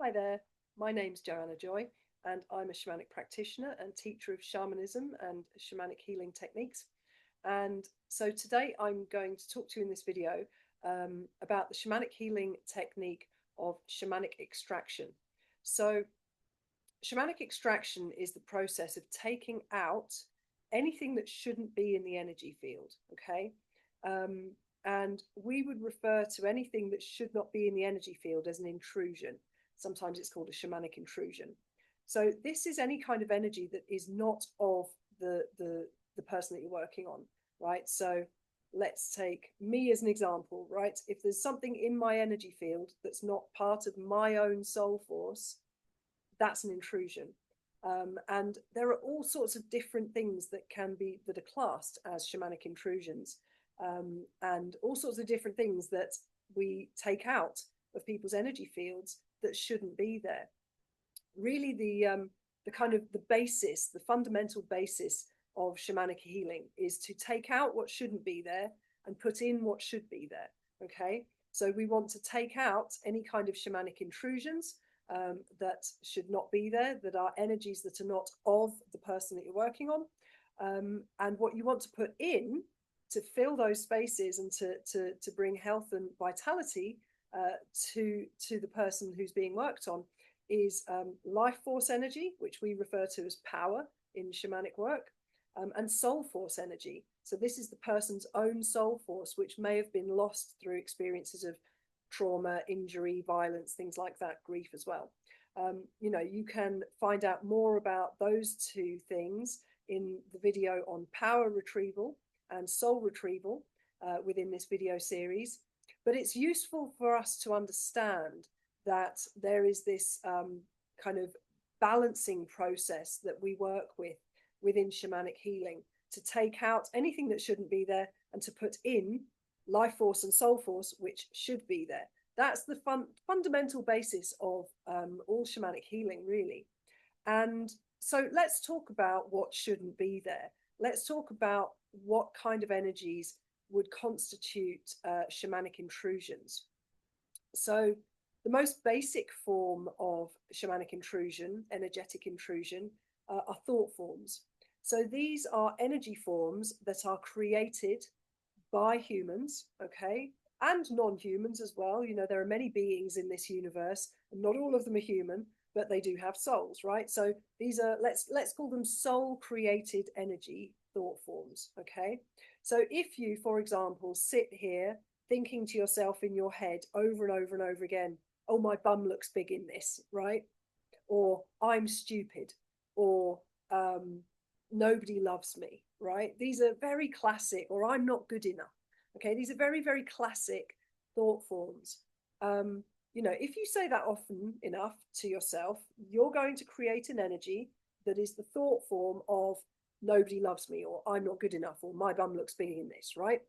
Hi there, my name's Joanna Joy, and I'm a shamanic practitioner and teacher of shamanism and shamanic healing techniques. And so today I'm going to talk to you in this video about the shamanic healing technique of shamanic extraction. So, shamanic extraction is the process of taking out anything that shouldn't be in the energy field, okay? And we would refer to anything that should not be in the energy field as an intrusion. Sometimes it's called a shamanic intrusion. So this is any kind of energy that is not of the person that you're working on, right? So let's take me as an example, right? If there's something in my energy field that's not part of my own soul force, that's an intrusion. And there are all sorts of different things that are classed as shamanic intrusions, and all sorts of different things that we take out of people's energy fields that shouldn't be there. Really, the kind of the basis, the fundamental basis of shamanic healing is to take out what shouldn't be there and put in what should be there. Okay, so we want to take out any kind of shamanic intrusions that should not be there, that are energies that are not of the person that you're working on, and what you want to put in to fill those spaces and to bring health and vitality to the person who's being worked on is life force energy, which we refer to as power in shamanic work, and soul force energy. So this is the person's own soul force, which may have been lost through experiences of trauma, injury, violence, things like that, grief as well. You can find out more about those two things in the video on power retrieval and soul retrieval within this video series. But it's useful for us to understand that there is this kind of balancing process that we work with within shamanic healing to take out anything that shouldn't be there and to put in life force and soul force, which should be there. That's the fundamental basis of all shamanic healing, really. And so let's talk about what shouldn't be there. Let's talk about what kind of energies would constitute shamanic intrusions. So the most basic form of shamanic intrusion, energetic intrusion, are thought forms. So these are energy forms that are created by humans, okay, and non-humans as well. There are many beings in this universe, and not all of them are human, but they do have souls, right? So these are, let's call them soul-created energy thought forms, okay? So if you, for example, sit here thinking to yourself in your head over and over and over again, oh, my bum looks big in this, right? Or I'm stupid, or nobody loves me, right? These are very classic, or I'm not good enough. Okay, these are very, very classic thought forms. If you say that often enough to yourself, you're going to create an energy that is the thought form of nobody loves me, or I'm not good enough, or my bum looks big in this, right?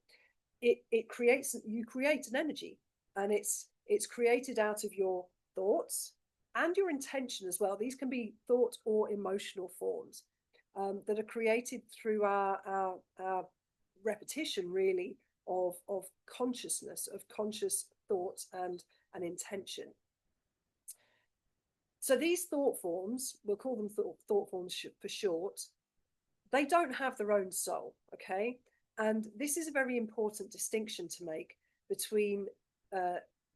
You create an energy, and it's created out of your thoughts and your intention as well. These can be thought or emotional forms that are created through our repetition, really, of consciousness, of conscious thoughts and an intention. So these thought forms, we'll call them thought forms for short, they don't have their own soul, okay? And this is a very important distinction to make between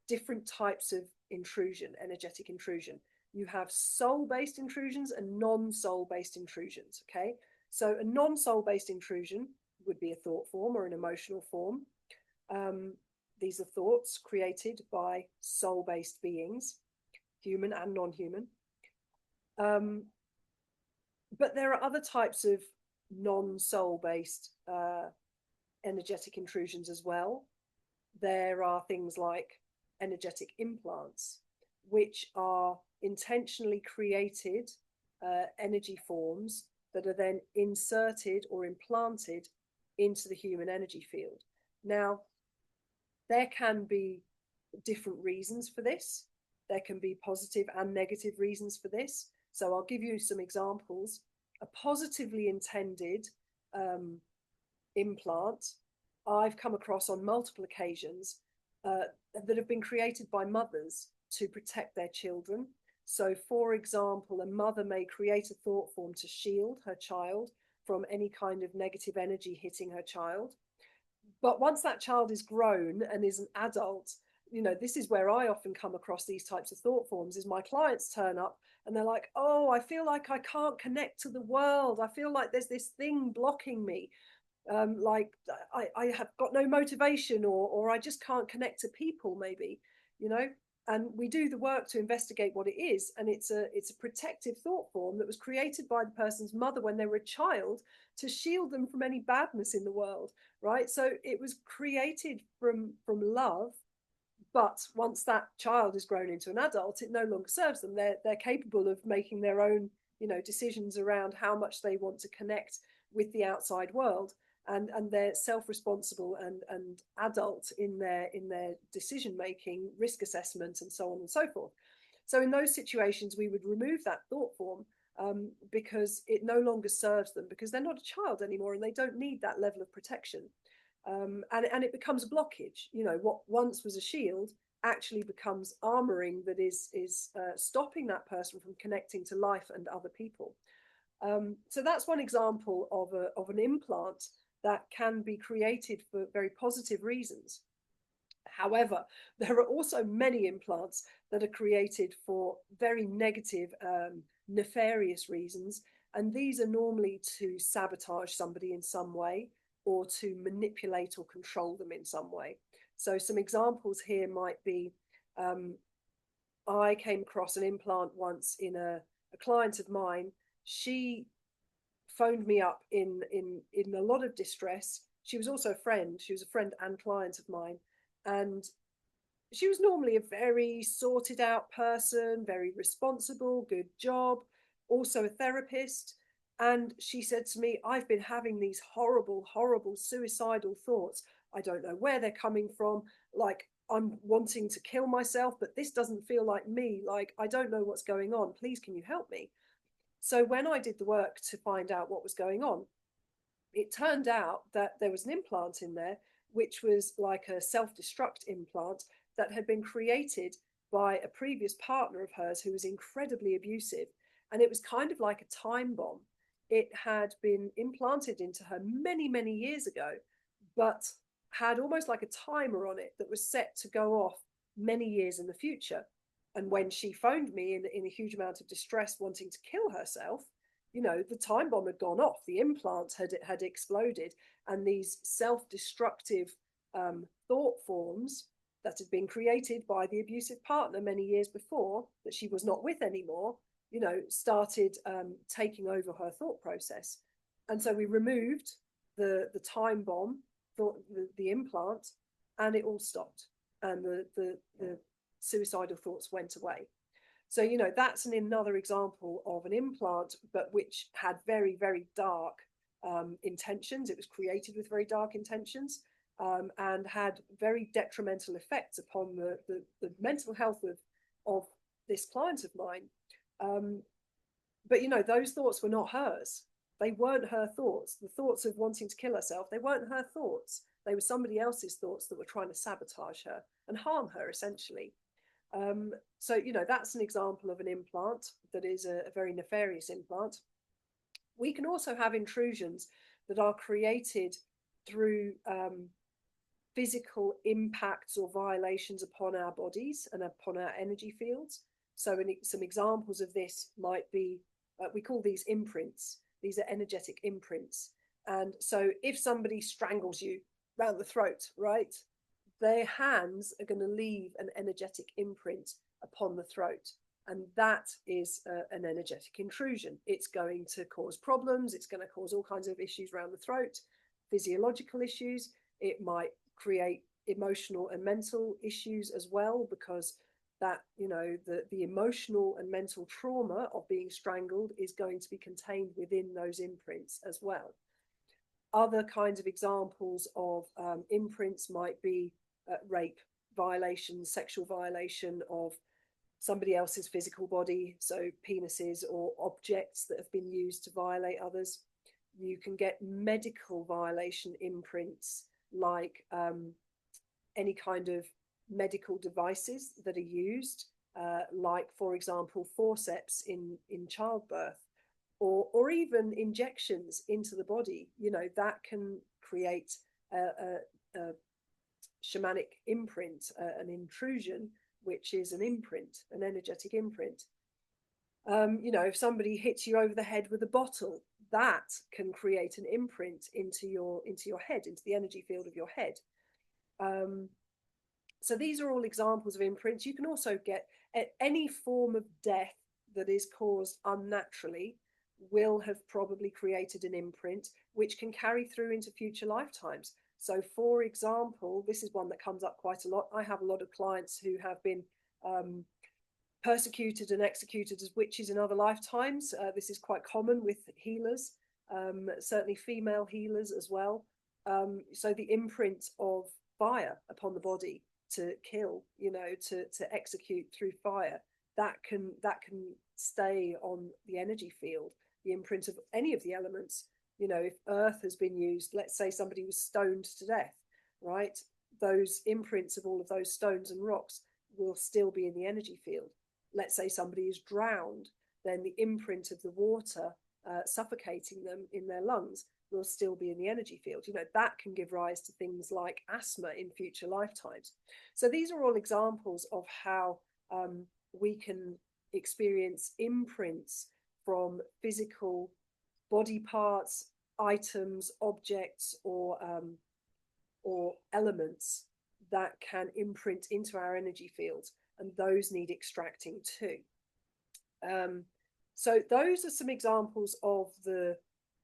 different types of intrusion, energetic intrusion. You have soul-based intrusions and non-soul-based intrusions, okay? So a non-soul-based intrusion would be a thought form or an emotional form. These are thoughts created by soul-based beings, human and non-human. But there are other types of non-soul-based energetic intrusions as well. There are things like energetic implants, which are intentionally created energy forms that are then inserted or implanted into the human energy field. Now, there can be different reasons for this. There can be positive and negative reasons for this. So I'll give you some examples. A positively intended implant I've come across on multiple occasions that have been created by mothers to protect their children. So, for example, a mother may create a thought form to shield her child from any kind of negative energy hitting her child. But once that child is grown and is an adult, this is where I often come across these types of thought forms. Is my clients turn up and they're like, oh, I feel like I can't connect to the world. I feel like there's this thing blocking me. Like I have got no motivation, or I just can't connect to people, maybe, and we do the work to investigate what it is. And it's a protective thought form that was created by the person's mother when they were a child to shield them from any badness in the world, right? So it was created from love. But once that child is grown into an adult, it no longer serves them. They're capable of making their own, decisions around how much they want to connect with the outside world, and they're self-responsible and adult in their decision making, risk assessment, and so on and so forth. So in those situations, we would remove that thought form, because it no longer serves them, because they're not a child anymore and they don't need that level of protection. And it becomes a blockage. What once was a shield actually becomes armoring that is stopping that person from connecting to life and other people. So that's one example of an implant that can be created for very positive reasons. However, there are also many implants that are created for very negative, nefarious reasons, and these are normally to sabotage somebody in some way, or to manipulate or control them in some way. So some examples here might be, I came across an implant once in a client of mine. She phoned me up in a lot of distress. She was also a friend. She was a friend and client of mine. And she was normally a very sorted out person, very responsible, good job, also a therapist. And she said to me, I've been having these horrible, horrible suicidal thoughts. I don't know where they're coming from. Like, I'm wanting to kill myself, but this doesn't feel like me. Like, I don't know what's going on. Please, can you help me? So when I did the work to find out what was going on, it turned out that there was an implant in there, which was like a self-destruct implant that had been created by a previous partner of hers who was incredibly abusive. And it was kind of like a time bomb. It had been implanted into her many, many years ago, but had almost like a timer on it that was set to go off many years in the future. And when she phoned me in a huge amount of distress, wanting to kill herself, the time bomb had gone off, the implant had exploded, and these self-destructive thought forms that had been created by the abusive partner many years before, that she was not with anymore, started taking over her thought process. And so we removed the time bomb, the implant, and it all stopped, and the suicidal thoughts went away. So, that's another example of an implant, but which had very, very dark intentions. It was created with very dark intentions, and had very detrimental effects upon the mental health of this client of mine. But, those thoughts were not hers. They weren't her thoughts. The thoughts of wanting to kill herself, they weren't her thoughts. They were somebody else's thoughts that were trying to sabotage her and harm her, essentially. So, that's an example of an implant that is a very nefarious implant. We can also have intrusions that are created through physical impacts or violations upon our bodies and upon our energy fields. So some examples of this might be, we call these imprints. These are energetic imprints. And so if somebody strangles you round the throat, right, their hands are going to leave an energetic imprint upon the throat. And that is an energetic intrusion. It's going to cause problems. It's going to cause all kinds of issues around the throat, physiological issues. It might create emotional and mental issues as well, because that, the emotional and mental trauma of being strangled is going to be contained within those imprints as well. Other kinds of examples of imprints might be rape, violation, sexual violation of somebody else's physical body, so penises or objects that have been used to violate others. You can get medical violation imprints, like any kind of medical devices that are used like, for example, forceps in childbirth, or even injections into the body, that can create a shamanic imprint, an intrusion, which is an imprint, an energetic imprint. If somebody hits you over the head with a bottle, that can create an imprint into your head, into the energy field of your head. So these are all examples of imprints. You can also get any form of death that is caused unnaturally will have probably created an imprint, which can carry through into future lifetimes. So, for example, this is one that comes up quite a lot. I have a lot of clients who have been persecuted and executed as witches in other lifetimes. This is quite common with healers, certainly female healers as well. So the imprint of fire upon the body to kill, to execute through fire, that can stay on the energy field. The imprint of any of the elements, if earth has been used, let's say somebody was stoned to death, right? Those imprints of all of those stones and rocks will still be in the energy field. Let's say somebody is drowned, then the imprint of the water suffocating them in their lungs will still be in the energy field. That can give rise to things like asthma in future lifetimes. So these are all examples of how we can experience imprints from physical body parts, items, objects, or elements that can imprint into our energy fields, and those need extracting too. So those are some examples of the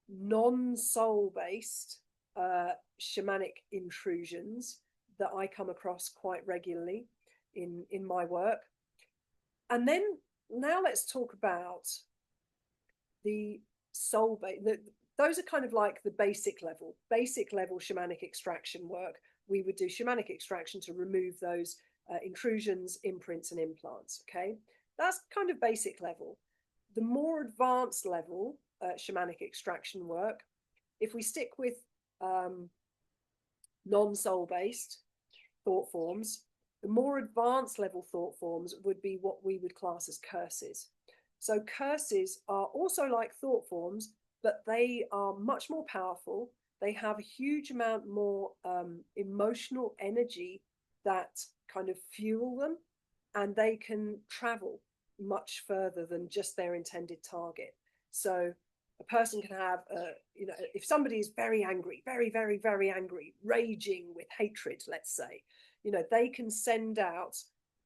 non-soul based shamanic intrusions that I come across quite regularly in my work. And then now let's talk about the soul based. Those are kind of like the basic level shamanic extraction work. We would do shamanic extraction to remove those intrusions, imprints, and implants. Okay, that's kind of basic level. The more advanced level shamanic extraction work, if we stick with non-soul based thought forms, the more advanced level thought forms would be what we would class as curses. So curses are also like thought forms, but they are much more powerful. They have a huge amount more emotional energy that kind of fuel them, and they can travel much further than just their intended target. So a person can have, if somebody is very angry, very, very, very angry, raging with hatred, let's say, they can send out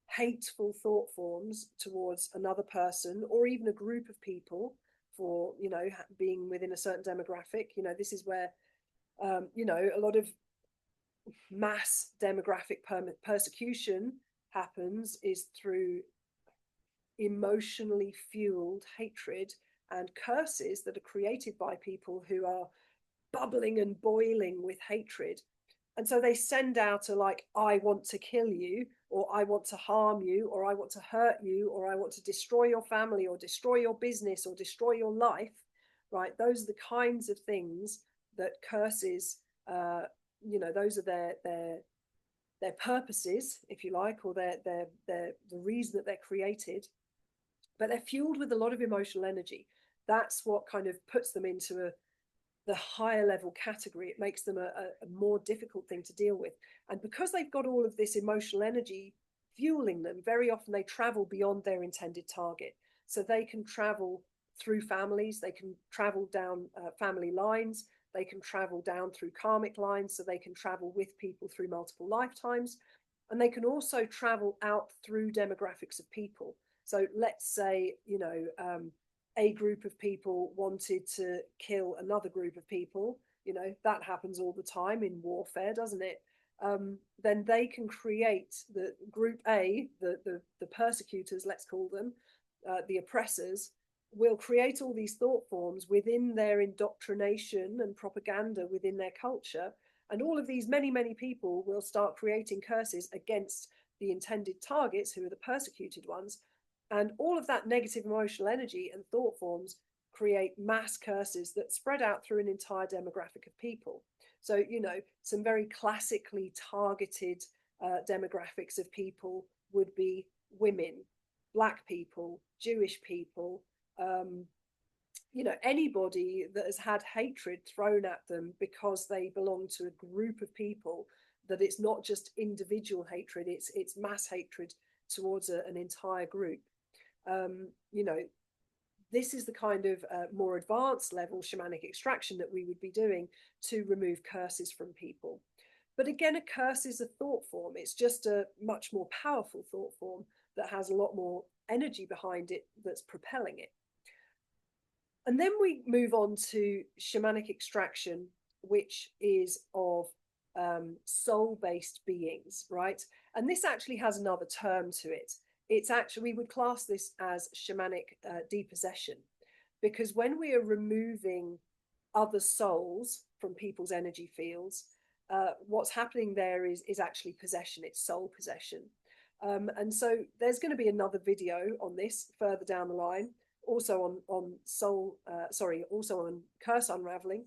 hateful thought forms towards another person or even a group of people for, being within a certain demographic. This is where, a lot of mass demographic persecution happens, is through emotionally fueled hatred and curses that are created by people who are bubbling and boiling with hatred. And so they send out I want to kill you, or I want to harm you, or I want to hurt you, or I want to destroy your family, or destroy your business, or destroy your life, right? Those are the kinds of things that curses, those are their purposes, if you like, or the reason that they're created. But they're fueled with a lot of emotional energy. That's what kind of puts them into the higher level category. It makes them a more difficult thing to deal with. And because they've got all of this emotional energy fueling them, very often they travel beyond their intended target. So they can travel through families, they can travel down family lines, they can travel down through karmic lines, so they can travel with people through multiple lifetimes. And they can also travel out through demographics of people. So let's say, a group of people wanted to kill another group of people, that happens all the time in warfare, doesn't it? Then they can create the group A, the persecutors, let's call them, the oppressors, will create all these thought forms within their indoctrination and propaganda within their culture. And all of these many, many people will start creating curses against the intended targets, who are the persecuted ones. And all of that negative emotional energy and thought forms create mass curses that spread out through an entire demographic of people. So, some very classically targeted demographics of people would be women, Black people, Jewish people, anybody that has had hatred thrown at them because they belong to a group of people, that it's not just individual hatred, it's mass hatred towards an entire group. This is the kind of more advanced level shamanic extraction that we would be doing to remove curses from people. But again, a curse is a thought form. It's just a much more powerful thought form that has a lot more energy behind it that's propelling it. And then we move on to shamanic extraction, which is of soul-based beings, right? And this actually has another term to it. It's actually, we would class this as shamanic depossession, because when we are removing other souls from people's energy fields, what's happening there is actually possession. It's soul possession. And so there's going to be another video on this further down the line, also on Curse-Unravelling.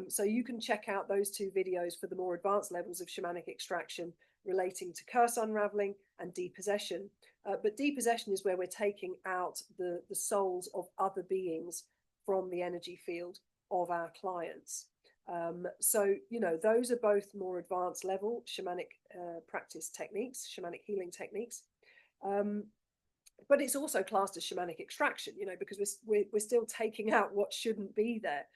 So you can check out those two videos for the more advanced levels of shamanic extraction relating to Curse-Unravelling and depossession. But depossession is where we're taking out the souls of other beings from the energy field of our clients. So, those are both more advanced level shamanic practice techniques, shamanic healing techniques. But it's also classed as shamanic extraction, because we're still taking out what shouldn't be there.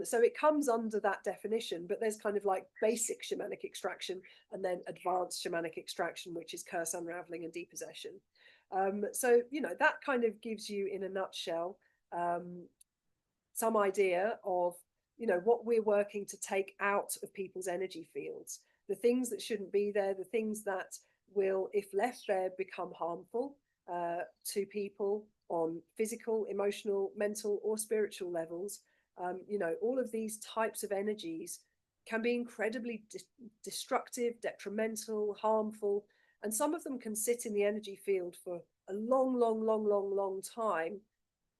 So it comes under that definition, but there's kind of like basic shamanic extraction and then advanced shamanic extraction, which is Curse-Unravelling and depossession. So, that kind of gives you in a nutshell some idea of, what we're working to take out of people's energy fields, the things that shouldn't be there, the things that will, if left there, become harmful to people on physical, emotional, mental, or spiritual levels. All of these types of energies can be incredibly destructive, detrimental, harmful, and some of them can sit in the energy field for a long time,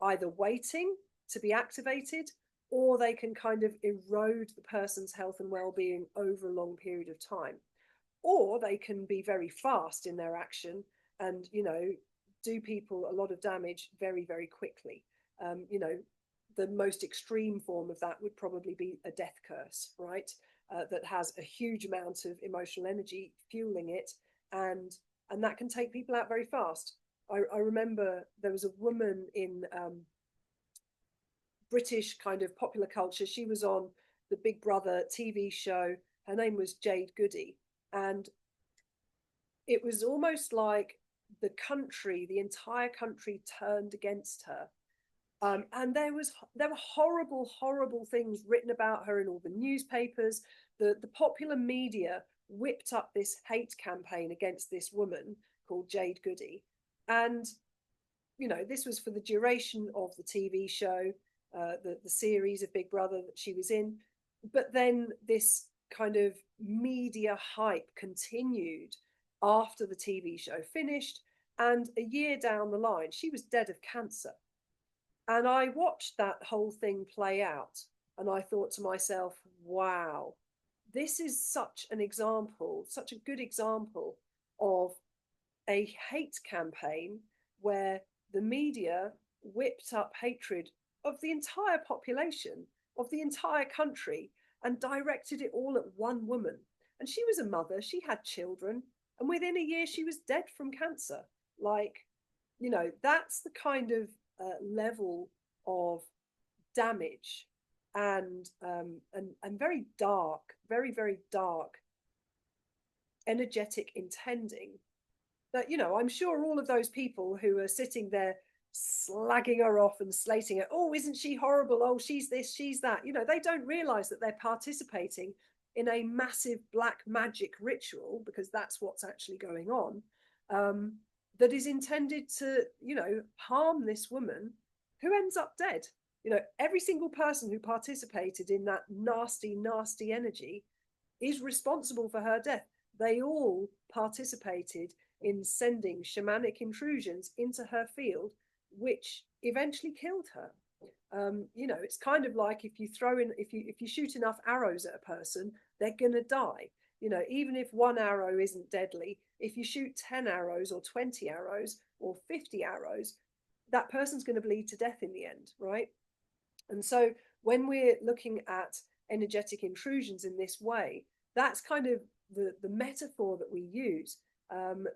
either waiting to be activated, or they can kind of erode the person's health and well-being over a long period of time. Or they can be very fast in their action and, do people a lot of damage very, very quickly. The most extreme form of that would probably be a death curse, right? That has a huge amount of emotional energy fueling it, and that can take people out very fast. I remember there was a woman in British kind of popular culture. She was on the Big Brother TV show. Her name was Jade Goody, and it was almost like the entire country turned against her. And there were horrible things written about her in all the newspapers. The popular media whipped up this hate campaign against this woman called Jade Goody. And, this was for the duration of the TV show, the series of Big Brother that she was in. But then this kind of media hype continued after the TV show finished. And a year down the line, she was dead of cancer. And I watched that whole thing play out, and I thought to myself, wow, this is such an example, such a good example of a hate campaign where the media whipped up hatred of the entire population, of the entire country, and directed it all at one woman. And she was a mother, she had children, and within a year she was dead from cancer. That's the kind of level of damage and very dark, very dark energetic intending that, I'm sure all of those people who are sitting there slagging her off and slating her, oh, isn't she horrible, oh, she's this, she's that, they don't realize that they're participating in a massive black magic ritual, because that's what's actually going on, that is intended to, harm this woman who ends up dead. Every single person who participated in that nasty energy is responsible for her death. They all participated in sending shamanic intrusions into her field, which eventually killed her. It's kind of like if you shoot enough arrows at a person, they're gonna die. You know, even if one arrow isn't deadly, if you shoot 10 arrows or 20 arrows or 50 arrows, that person's going to bleed to death in the end, right? And so when we're looking at energetic intrusions in this way, that's kind of the metaphor that we use,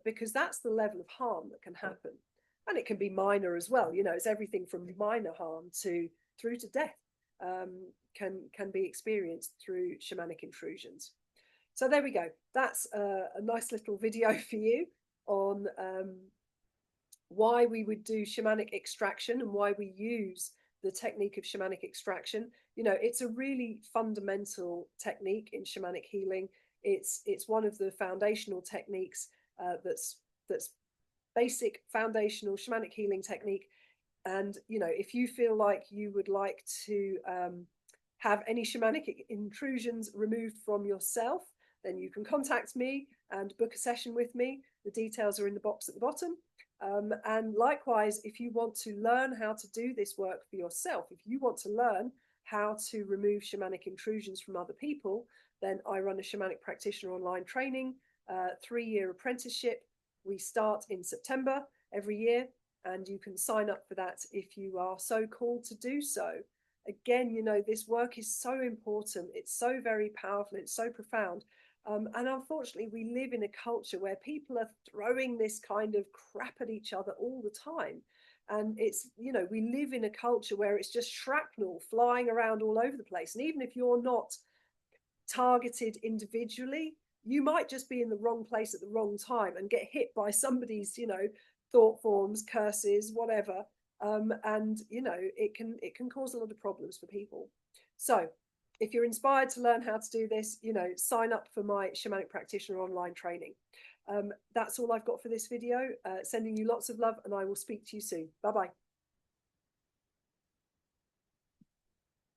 because that's the level of harm that can happen. And it can be minor as well. You know, it's everything from minor harm to through to death, can be experienced through shamanic intrusions. So there we go. That's a nice little video for you on why we would do shamanic extraction and why we use the technique of shamanic extraction. You know, it's a really fundamental technique in shamanic healing. It's one of the foundational techniques, that's basic foundational shamanic healing technique. And you know, if you feel like you would like to have any shamanic intrusions removed from yourself, then you can contact me and book a session with me. The details are in the box at the bottom. And likewise, if you want to learn how to do this work for yourself, if you want to learn how to remove shamanic intrusions from other people, then I run a Shamanic Practitioner online training, 3-year apprenticeship. We start in September every year, and you can sign up for that if you are so called to do so. Again, you know, this work is so important. It's so very powerful. It's so profound. And unfortunately, we live in a culture where people are throwing this kind of crap at each other all the time. And it's, you know, we live in a culture where it's just shrapnel flying around all over the place. And even if you're not targeted individually, you might just be in the wrong place at the wrong time and get hit by somebody's, you know, thought forms, curses, whatever. And, you know, it can cause a lot of problems for people. So if you're inspired to learn how to do this, you know, sign up for my Shamanic Practitioner online training. That's all I've got for this video. Sending you lots of love, and I will speak to you soon. Bye-bye.